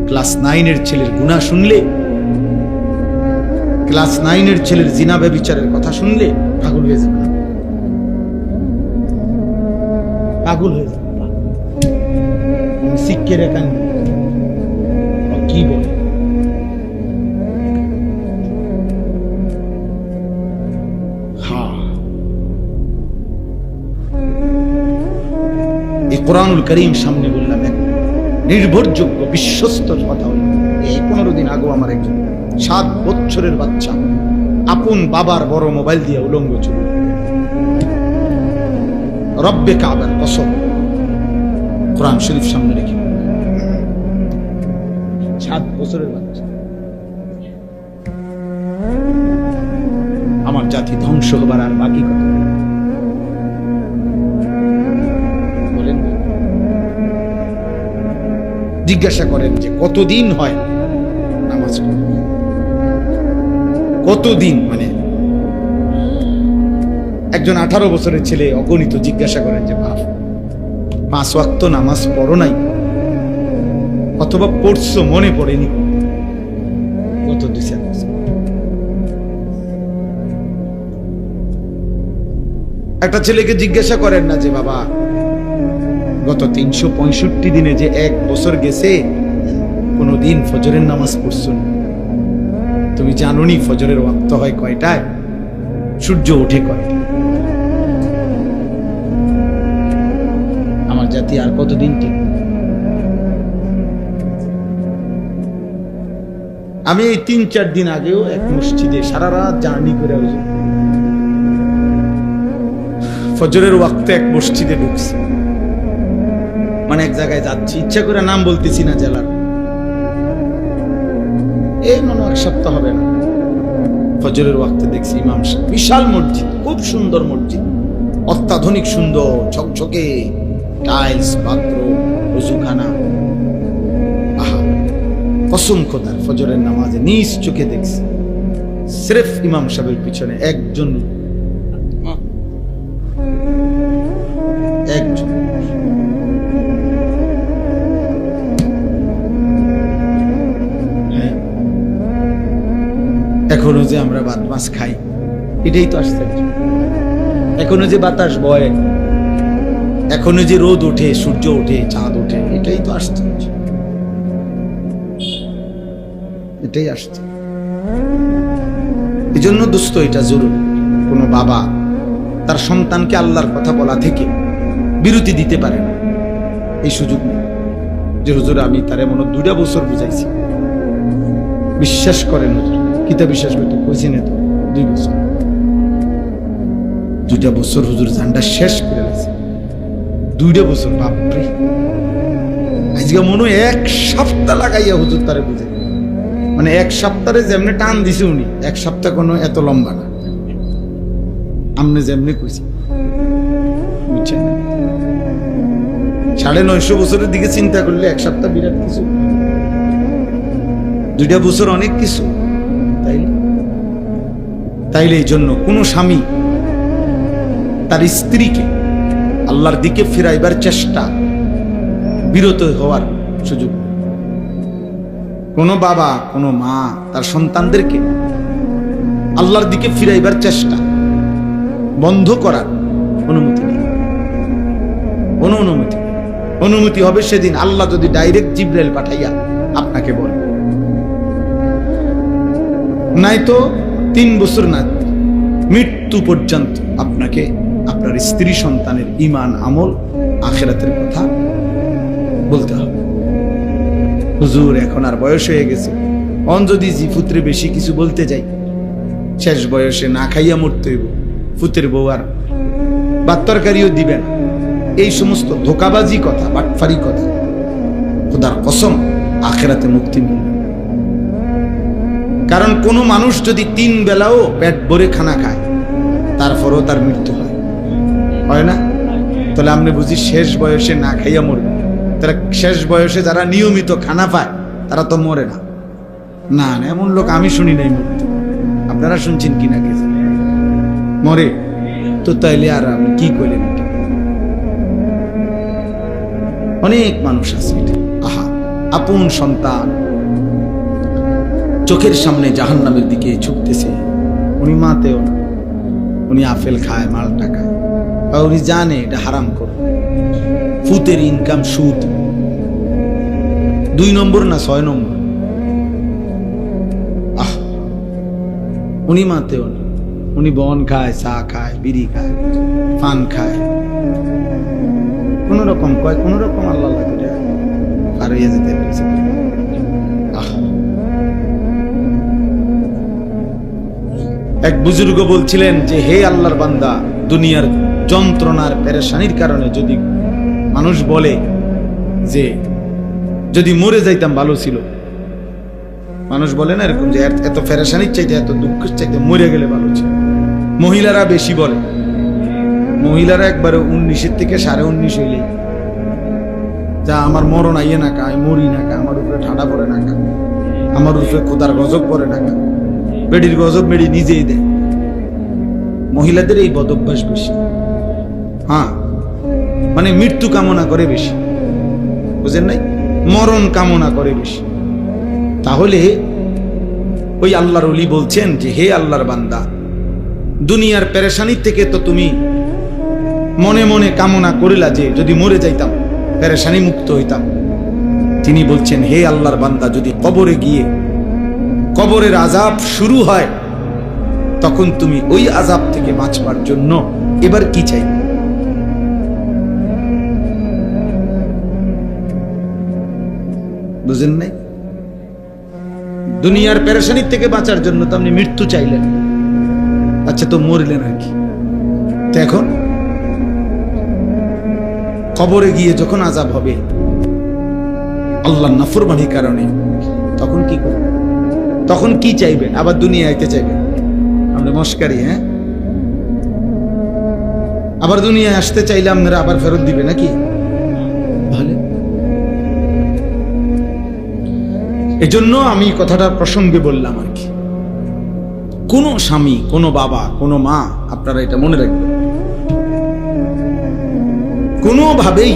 Class 9-এর ছেলের গুনাহ শুনলে, ক্লাস 9-এর ছেলের জিনা ব্যভিচারের কথা শুনলে পাগল হয়ে যাবে না? পাগল হয়ে যাবে। শিক্ষের একান কি বলে, এই কোরআনুল কারীম সামনে বললাম এক নির্ভরযোগ্য বিশ্বস্ত কথা হল। এই 15 দিন আগেও আমার একজন 7 বছরের বাচ্চা আপন বাবার বড় মোবাইল দিয়ে উলঙ্গ ছবি, রব্বে কাবার কসম, কোরআন শরীফ সামনে রেখে, 7 বছরের বাচ্চা। আমার জাতি ধ্বংস হবার আর বাকি কথা বলেন। জিজ্ঞাসা করেন যে কতদিন হয় নামাজ পড়া, কতদিন? মানে একজন 18 বছরের ছেলে অগণিত জিজ্ঞাসা করেন যে বাপ 5 ওয়াক্ত নামাজ পড়ো নাই, অথবা পড়ছো মনে পড়েনি গত 2-4 বছর। একটা ছেলেকে জিজ্ঞাসা করেন না যে বাবা গত 365 দিনে যে 1 বছর গেছে কোনদিন ফজরের নামাজ পড়ছো না? তুমি জানোনি ফজরের ওয়াক্ত হয় কয়টায়, সূর্য ওঠে কয়টায়? আমার জাতি আর কতদিন ঠিক? আমি এই 3-4 দিন আগেও এক মসজিদে সারা রাত জার্নি করে ফজরের ওয়াক্তে এক মসজিদে ঢুকছি। মানে এক জায়গায় যাচ্ছি, ইচ্ছা করে নাম বলতেছি না জেলার, এই মনে 1 সপ্তাহ হবে না, ফজরের ওয়াক্তে দেখছি ইমাম সাহেব, বিশাল মসজিদ, খুব সুন্দর মসজিদ, অত্যাধুনিক সুন্দর ঝকঝকে টাইলস, বাথরুম, ওযুখানা। আহা, কসম খোদার ফজরের নামাজে নিজ চোখে দেখছি সির্ফ ইমাম সাহেবের পিছনে একজন, এখনো যে আমরা ভাত মাছ খাই, এটাই তো আশ্চর্য। এখনো যে বাতাস বয়, এখনো যে রোদ ওঠে, সূর্য ওঠে, চাঁদ ওঠে, এটাই তো আশ্চর্য, এটাই আশ্চর্য। এই জন্য দোস্ত এটা জরুরি, কোনো বাবা তার সন্তানকে আল্লাহর কথা বলা থেকে বিরতি দিতে পারে না, এই সুযোগ নেই যে হুজুর আমি তার এমন 2টা বছর বুঝাইছি। বিশ্বাস করেন হুজুর, কিতা বিশ্বাস করতে কইছি না তো, 2 বছর, 2টা বছর হুজুর জানটা শেষ করে গেছে। 2টা বছর, বাপরে, আজকে মনে হয় 1 সপ্তাহ লাগাইয়া হুজুর তারে বুঝে। মানে 1 সপ্তাহে যেমনি টান দিছে উনি, 1 সপ্তাহ কোনো এত লম্বা না, আমনে যেমনি কইছি, বুঝছেন? 950 বছরের দিকে চিন্তা করলে 1 সপ্তাহ বিরাট কিছু, 2টা বছর অনেক কিছু। তাইলে এই জন্য কোন স্বামী তার স্ত্রীকে আল্লাহর দিকে ফিরাইবার চেষ্টা, বিরত হওয়ার সুযোগ। কোন বাবা, কোন মা তার সন্তানদেরকে আল্লাহর দিকে ফিরাইবার চেষ্টা বন্ধ করার অনুমতি নেই, কোনো অনুমতি। অনুমতি হবে সেদিন আল্লাহ যদি ডাইরেক্ট জিবরাইল পাঠাইয়া আপনাকে বলে, নাই তো 3 বছর না, মৃত্যু পর্যন্ত আপনাকে আপনার স্ত্রী সন্তানের ঈমান, আমল, আখিরাতের কথা বলতে হবে। হুজুর এখন আর বয়স হয়ে গেছে, অন যদি জি পুত্রে বেশি কিছু বলতে যাই, শেষ বয়সে না খাইয়া মরতে হইব, পুত্রের বউ আর ভাত তরকারিও দিবেন, এই সমস্ত ধোকাবাজি কথা, বাটফারি কথা, খোদার কসম আখিরাতে মুক্তি মিলবে। কারণ কোন মানুষ যদি 3 বেলাও পেট ভরে খানা খায়, তারপরও তার মৃত্যু হয় না? তাহলে আপনি বুঝি শেষ বয়সে না খাইয়া মরবে? তারা শেষ বয়সে যারা নিয়মিত খানা পায় তারা তো মরে না। না না, এমন লোক আমি শুনি নাই মরতে। আপনারা শুনছেন কিনা কে জানে? মরে তো তাইলে আর আপনি কি করলেন? অনেক মানুষ আছে, আহা আপন সন্তান চোখের সামনে জাহান্নামের দিকে ছুটতেছে, উনি মাতেও না, উনি আপেল খায়, মালটা খায়, আর উনি জানে এটা হারাম করে, ফুতের ইনকাম সুদ, 2 নম্বর না 6 নম্বর। উনি মাতেও না, উনি বন খায়, চা খায়, বিড়ি খায়, পান খায়, কোন রকম কয়, কোন রকম আল্লাহ আর হইয়া যেতে পেরেছে। এক বুজুর্গ বলছিলেন যে হে আল্লাহর বান্দা, দুনিয়ার যন্ত্রণার পেরেশানির কারণে যদি মানুষ বলে যে যদি মরে যাইতাম ভালো ছিল, মানুষ বলে না এরকম যে এত পেরেশানির চাইতে, এত দুঃখের চাইতে মরে গেলে ভালো ছিল। মহিলারা বেশি বলে, মহিলারা একবারে 19 থেকে 19.5 হইলে যা আমার মরণ আইয়ে না কা, আমি মরি না কা, আমার উপরে ঠান্ডা পড়ে না কা, আমার উপরে খোদার গজব পড়ে না কা, বেডির গজব বেডি নিজেই দেয়। মহিলাদের এই বদ অভ্যাস বেশি, হ্যাঁ, মানে মৃত্যু কামনা করে বেশি, বুঝেন নাই, মরণ কামনা করে বেশি। তাহলে ওই আল্লাহর ওলি বলছেন যে হে আল্লাহর বান্দা, দুনিয়ার পেরেশানি থেকে তো তুমি মনে মনে কামনা করিলা যে যদি মরে যাইতাম, পেরেশানি মুক্ত হইতাম। তিনি বলছেন হে আল্লাহর বান্দা, যদি কবরে গিয়ে কবরের আযাব শুরু হয়, তখন তুমি ওই আযাব থেকে বাঁচবার জন্য এবার কি চাই? বুঝেন নাই? দুনিয়ার পেরেশানি থেকে বাঁচার জন্য তো আপনি মৃত্যু চাইলেন, আচ্ছা তো মরলেন আর কি। তো এখন কবরে গিয়ে যখন আযাব হবে আল্লাহর নাফরমানির কারণে, তখন কি করবেন? তখন কি চাইবেন? আবার দুনিয়া আইতে চাইবেন? আমরা মস্কারি, হ্যাঁ, আবার দুনিয়ায় আসতে চাইলে আপনারা আবার ফেরত দিবে নাকি? ভালো। এজন্য আমি কথাটা প্রসঙ্গে বললাম আর কি। কোন স্বামী, কোন বাবা, কোন মা, আপনারা এটা মনে রাখবেন, কোনোভাবেই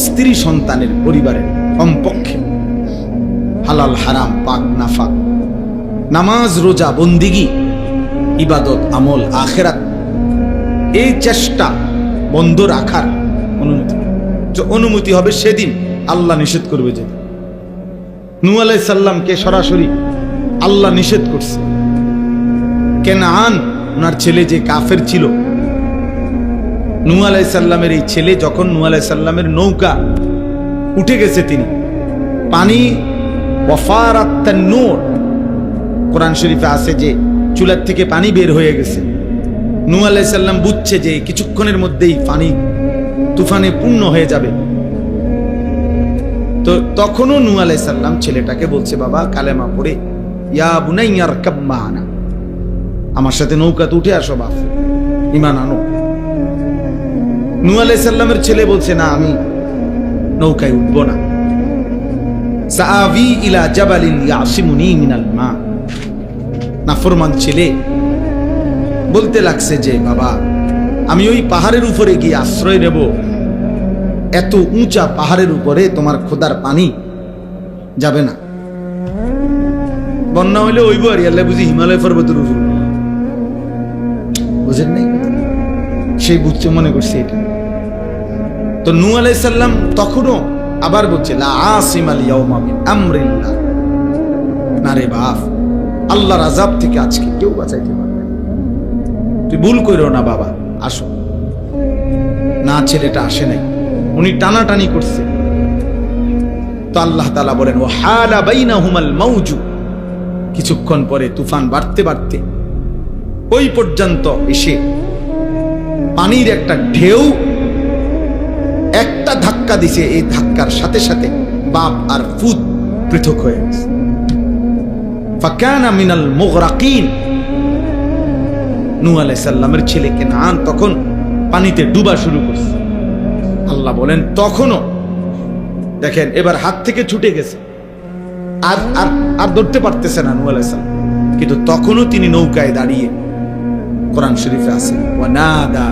স্ত্রী সন্তানের পরিবারের কমপক্ষে হালাল হারাম, পাক নাফাক, নামাজ রোজা, বন্দিগি, ইবাদত, আমল, আখেরাত, এই চেষ্টা বন্ধ রাখার অনুমতি হবে সেদিন আল্লাহ নিষেধ করবে। যে নূহ আলাইহিস সালামকে সরাসরি আল্লাহ নিষেধ করছে। কেনান, ওনার ছেলে যে কাফের ছিল, নূহ আলাইহিস সালামের এই ছেলে যখন নূহ আলাইহিস সালামের নৌকা উঠে গেছে, তিনি পানি ওয়াফারাত তান্নুর, কোরআন শরীফে আছে যে চুলার থেকে পানি বের হয়ে গেছে। নূহ আলাইহিস সালাম বুঝছে যে কিছুক্ষণের মধ্যেই পানি তুফানে পূর্ণ হয়ে যাবে। তো তখনও নূহ আলাইহিস সালাম ছেলেটাকে বলছে, বাবা কালেমা পড়ে ইয়া বুনাইয়া রকাব মা'ানা, আমার সাথে নৌকাতে উঠে আসো, বাপ ঈমান আনো। নূহ আলাইহিস সালামের ছেলে বলছে, না আমি নৌকায় উঠবো না, সাআবি ইলা জাবালিন ইয়াসিমুনি মিনাল মা। নাফরমান ছেলে বলতে লাগছে যে বাবা আমি ওই পাহাড়ের উপরে গিয়ে আশ্রয় নেব, এত উঁচা পাহাড়ের উপরে তোমার খোদার পানি যাবে না, বন্যা হইলে ওইব আর আল্লাহ বুঝি হিমালয় পর্বতের উপর, বুঝেন নাই? সেই বুঝছে, মনে করছে এটা। তো নূহ আলাইহিস সালাম তখনও আবার বলছে লা আসিমাল ইয়াউমা মিন আমরিল্লাহ, না রে বাপ, আল্লাহর আযাব থেকে আজকে কেউ বাঁচাইতে পারবে না, তুই ভুল কইরো না বাবা, আসো না। ছেলেটা আসে নাই, উনি টানাটানি করছে। তো আল্লাহ তাআলা বলেন ওয়া হালা বাইনাহুমাল মাউজু, কিছুক্ষণ পরে তুফান বাড়তে বাড়তে ওই পর্যন্ত এসে পানির একটা ঢেউ একটা ধাক্কা দিছে, এই ধাক্কার সাথে সাথে বাপ আর ফুত পৃথক হয়ে গেছে। ফাকানা মিনাল মুগরাকিন, নূহ আলাইহিস সালামের ছেলে কেনান তখন পানিতে ডুবা শুরু করছে। আল্লাহ বলেন তখনও দেখেন এবার হাত থেকে ছুটে গেছে, আর আর আর ধরতে পারতেছে না নূহ আলাইহিস সালাম, কিন্তু তখনও তিনি নৌকায় দাঁড়িয়ে, কোরআন শরীফে আছে ওয়ানাদা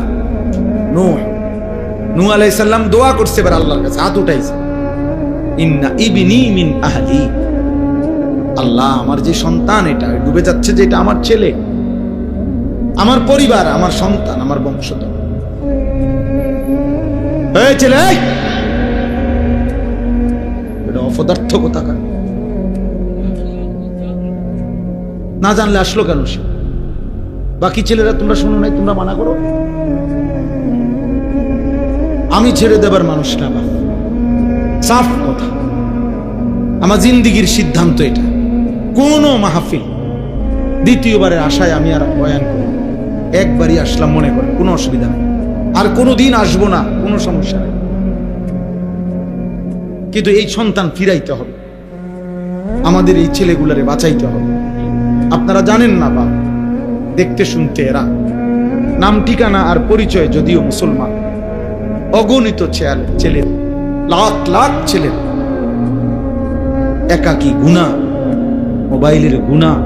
নূহ, নূহ আলাইহিস সালাম দোয়া করছে, এবার আল্লাহর কাছে হাত উঠাইছে, ইন্না ইবনি মিন আহলি, আল্লাহ আমার যে সন্তান এটা ডুবে যাচ্ছে, যে এটা আমার ছেলে, আমার পরিবার, আমার সন্তান, আমার বংশধর। এই ছেলে, এটা অপদার্থ কোথাকার, না জানলে আসলো কেন সে? বাকি ছেলেরা তোমরা শোনো নাই, তোমরা মানা করো। আমি ছেড়ে দেবার মানুষ না বাপ, সাফ কথা। আমার জিন্দিগির সিদ্ধান্ত এটা। কোন মাহফিল দ্বিতীয়বারের আশায় আমি আর বয়ান করি, একবারই আসলাম মনে করে, কোনো অসুবিধা নেই, আর কোনোদিন আসবো না, কোনো সমস্যা নেই। কিন্তু এই সন্তান ফিরাইতে হবে, আমাদের এই ছেলেগুলারে বাঁচাইতে হবে। আপনারা জানেন না বাপ, দেখতে শুনতে এরা, নাম ঠিকানা আর পরিচয় যদিও মুসলমান, অগণিত ছেলে, লাখ লাখ ছেলে, একাকী গুনাহ, মোবাইলের গুনাহ,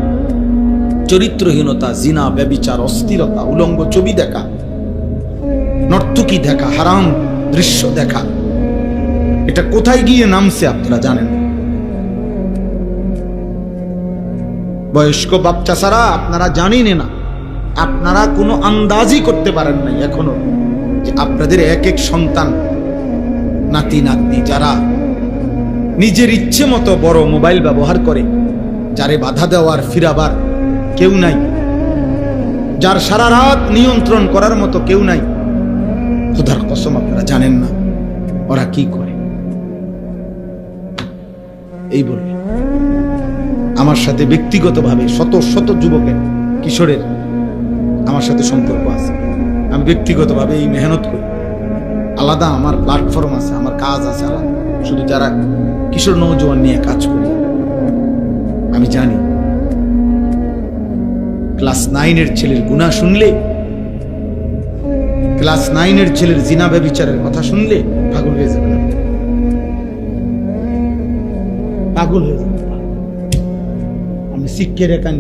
চরিত্রহীনতা, জিনা, ব্যভিচার, অস্থিরতা, উলঙ্গ ছবি দেখা, নর্তকী দেখা, হারাম দৃশ্য দেখা, এটা কোথায় গিয়ে নামছে আপনারা জানেন? বয়স্ক বাচ্চা ছাড়া আপনারা জানেন না, আপনারা কোনো আন্দাজই করতে পারেন নাই এখনো, যে আপনাদের এক এক সন্তান, নাতি নাতনি, যারা নিজের ইচ্ছে মতো বড় মোবাইল ব্যবহার করে, যারে বাধা দেওয়ার ফিরাবার কেউ নাই, যার সারা রাত নিয়ন্ত্রণ করার মতো কেউ নাই, খোদার কসম আপনারা জানেন না ওরা কি করে। এই বলে আমার সাথে ব্যক্তিগতভাবে শত শত যুবকের, কিশোরের আমার সাথে সম্পর্ক আছে। আমি ব্যক্তিগতভাবে এই মেহনত করি, আলাদা আমার প্ল্যাটফর্ম আছে, আমার কাজ আছে আলাদা। শুধু যারা কিশোর নৌজওয়ান নিয়ে কাজ করি, আমি জানি ক্লাস 9-এর ছেলের গুনাহ শুনলে, ক্লাস 9-এর ছেলের জিনা ব্যভিচারের কথা শুনলে পাগল হয়ে যাবে, পাগল হয়ে যাবে। আমি শিক্ষে রেখান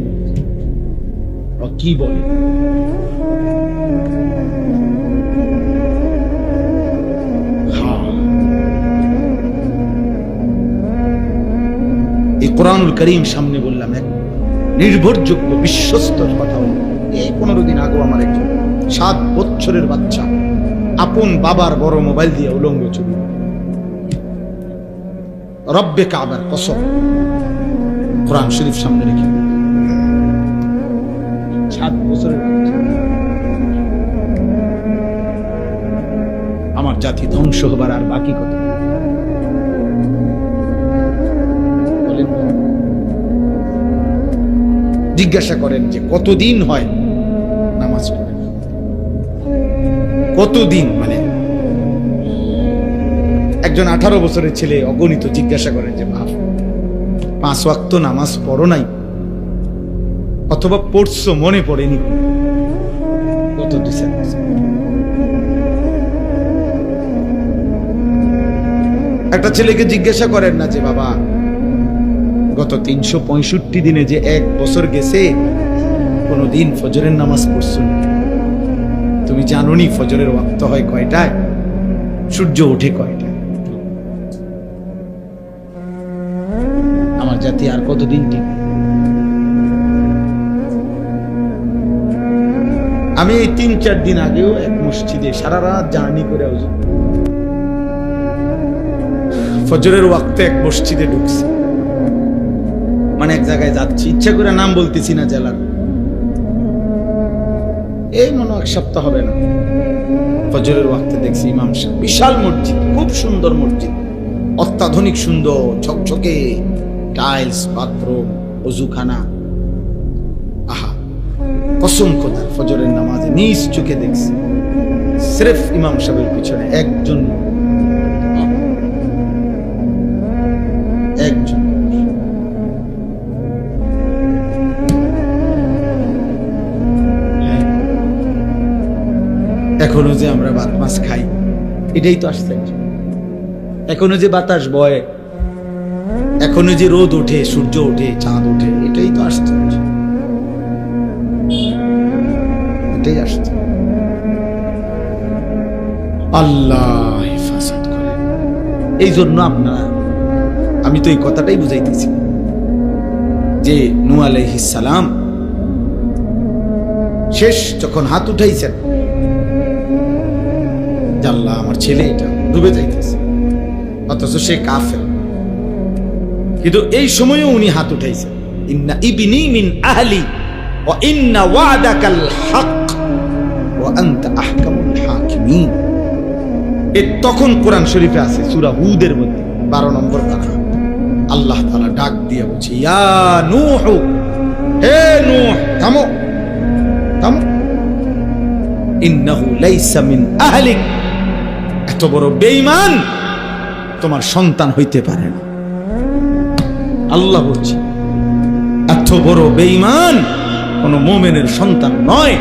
কি বলে, এই কোরআনুল করিম সামনে বললাম, এক নির্ভরযোগ্য বিশ্বস্ত কথা হল। এই 15 দিন আগেও আমার একজন 7 বছরের বাচ্চা আপন বাবার বড় মোবাইল দিয়ে উলঙ্গ ছবি, রব্বে কাবার কসম, কোরআন শরীফ সামনে রেখে, 7 বছরের বাচ্চা। আমার জাতি ধ্বংস হবার আর বাকি কথা জিজ্ঞাসা করেন যে কতদিন হয় নামাজ পড়ে, কতদিন, মানে একজন 18 বছরের ছেলে অগণিত জিজ্ঞাসা করেন যে বাপ 5 ওয়াক্ত নামাজ পড়ো নাই, অথবা পড়ছো মনে পড়েনি, কত দিছে? একটা ছেলেকে জিজ্ঞাসা করেন না যে বাবা গত 365 দিনে যে 1 বছর গেছে কোনদিন ফজরের নামাজ পড়ছো? তুমি জানো নি ফজরের ওয়াক্ত হয় কয়টায়, সূর্য ওঠে কয়টায়? আমার জাতি আর কতদিন ঠিক? আমি এই 3-4 দিন আগেও এক মসজিদে সারা রাত জার্নি করে ফজরের ওয়াক্তে এক মসজিদে ঢুকছি, মানে এক জায়গায় যাচ্ছি, ইচ্ছা করে নাম বলতেছি না জেলার, এই মনে 1 সপ্তাহ হবে না, ফজরের ওয়াক্তে দেখছি ইমাম সাহেব, বিশাল মসজিদ, খুব সুন্দর মসজিদ, অত্যাধুনিক সুন্দর ঝকঝকে টাইলস, বাথরুম, ওযুখানা, আহা কসম খোদার, ফজরের নামাজে নিজ চোখে দেখছি সির্ফ ইমাম সাহেবের পিছনে একজন, এখনো যে আমরা ভাত মাছ খাই, এটাই তো আশ্চর্য। এখনো যে বাতাস বয়, এখনো যে রোদ ওঠে, সূর্য ওঠে, চাঁদ ওঠে, এটাই তো আশ্চর্য, এটাই আশ্চর্য। আল্লাহ হেফাজত করে। এই জন্য আপনারা আমি তো এই কথাটাই বুঝাইতেছি যে নূহ আলাইহিস সালাম শেষ যখন হাত উঠাইছেন, আল্লাহ আমার ছেলে এটা ডুবে যাইতেছে, অথচ সে কাফের, কিন্তু এই সময়ও উনি হাত উঠাইছেন, ইন্না ইবনি মিন আহলি ওয়া ইন্না ওয়াদাকাল হক ওয়া আনতা আহকামুল হাকিমিন। তখন কোরআন শরীফে আছে সূরা হুদের মধ্যে 12 নম্বর পারা, আল্লাহ তাআলা ডাক দিয়ে বলছে, ইয়া নূহ, হে নূহ, থামো থামো, ইন্নাহু লাইসা মিন আহলিক, এত বড় বেঈমান তোমার সন্তান হইতে পারে না। আল্লাহ বলছে এত বড় বেঈমান কোন মুমিনের সন্তান নয়।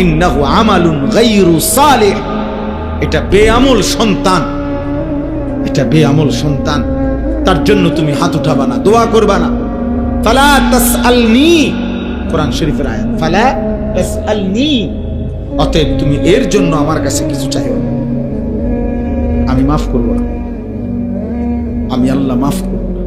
ইন্নাহু আমালুন গায়রু সালিহ, এটা বেআমল সন্তান, এটা বেআমল সন্তান, তার জন্য তুমি হাত উঠাবা না, দোয়া করবা না। ফালা তাসআলনি, কোরআন শরীফের আয়াত, ফালা তাসআলনি, অতএব তুমি এর জন্য আমার কাছে কিছু চাইও না, আমি মাফ করব না, আমি আল্লাহ মাফ করব না।